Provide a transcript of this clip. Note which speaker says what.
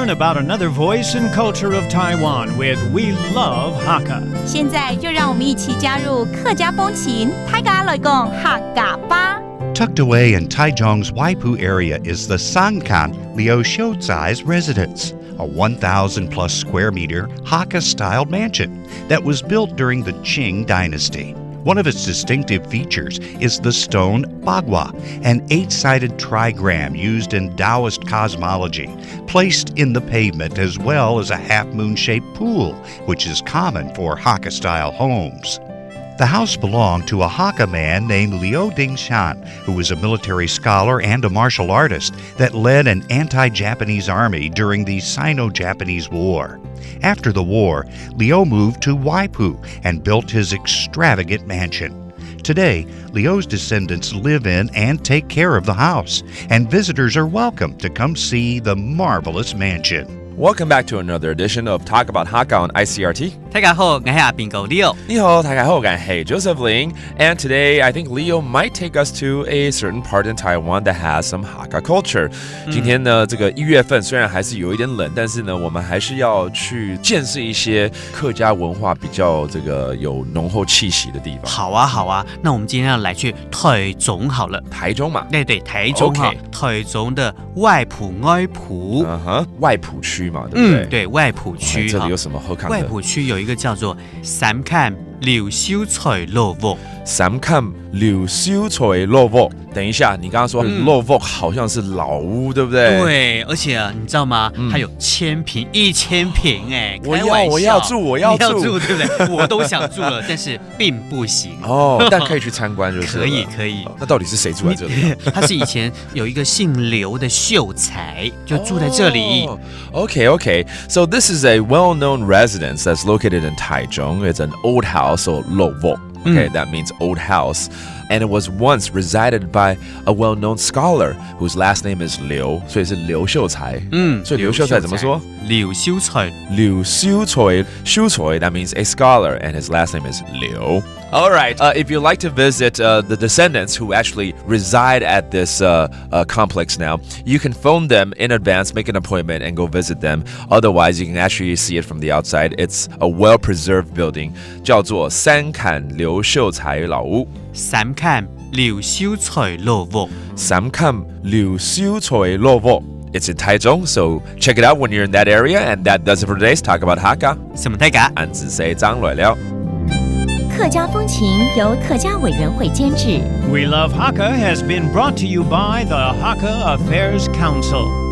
Speaker 1: learn about another voice and culture of Taiwan with We Love Hakka.
Speaker 2: 现在就让我们一起加入客家风情，大家来讲客家吧。
Speaker 3: Tucked away in Taichung's Waipu area is the Sankan Liu Xiuzai's residence, a 1,000-plus square meter Hakka-styled mansion that was built during the Qing dynasty. One of its distinctive features is the stone bagua, an 8-sided trigram used in Taoist cosmology, placed in the pavement, as well as a half-moon-shaped pool, which is common for Hakka-style homes. The house belonged to a Hakka man named Liu Dingshan, who was a military scholar and a martial artist that led an anti-Japanese army during the Sino-Japanese War. After the war, Liu moved to Waipu and built his extravagant mansion. Today, Liu's descendants live in and take care of the house, and visitors are welcome to come see the marvelous mansion.
Speaker 4: Welcome back to another edition of Talk About Hakka on Icrt.
Speaker 5: 大家好，我是阿宾狗 Leo。
Speaker 4: 你好，大家好，我是 Joseph Ling. And today, I think Leo might take us to a certain part in Taiwan that has some Hakka culture. 今天呢，这个1月份虽然还是有一点冷，但是呢，我们还是要去见识一些客家文化比较这个有浓厚气息的地方。
Speaker 5: 好啊，好啊，那我们今天要来去台中好了。
Speaker 4: 台中嘛？
Speaker 5: 对，台中哈，台中的外埔
Speaker 4: 外埔区嘛，对不对？
Speaker 5: 对，外埔区。
Speaker 4: 这里有什么好看的？
Speaker 5: 外埔区有一个叫做三坎柳秀菜落屋。
Speaker 4: 三坎柳秀菜落屋。等一下，你刚刚说落屋好像是老屋，对不对？
Speaker 5: 对，而且你知道吗？它有1000平、1000平哎！
Speaker 4: 我要住，
Speaker 5: 对不对？我都想住了，但是并不行
Speaker 4: 哦。但可以去参观，就是
Speaker 5: 可以。
Speaker 4: 那到底是谁住在这里？
Speaker 5: 他是以前有一个姓刘的秀才，就住在这里。
Speaker 4: Okay. So this is a well-known residence that's located in Taichung. It's an old house, or 老屋. Okay, that means old house. And it was once resided by a well-known scholar whose last name is Liu, 所以是刘秀才。所以刘秀才怎么说？
Speaker 5: 刘秀才。
Speaker 4: 秀才, that means a scholar, and his last name is Liu. All right, if you'd like to visit the descendants who actually reside at this complex now, you can phone them in advance, make an appointment, and go visit them. Otherwise, you can actually see it from the outside. It's a well-preserved building, 叫做三坎刘秀才老屋。
Speaker 5: 三坎刘秀才老屋。
Speaker 4: 三坎刘秀才老屋。It's in Taichung, so check it out when you're in that area. And that does it for today's Talk About Hakka.
Speaker 5: 什么大家？
Speaker 4: 俺只say 张来了。
Speaker 2: 客家风情由客家委员会监制。
Speaker 1: We Love Hakka has been brought to you by the Hakka Affairs Council.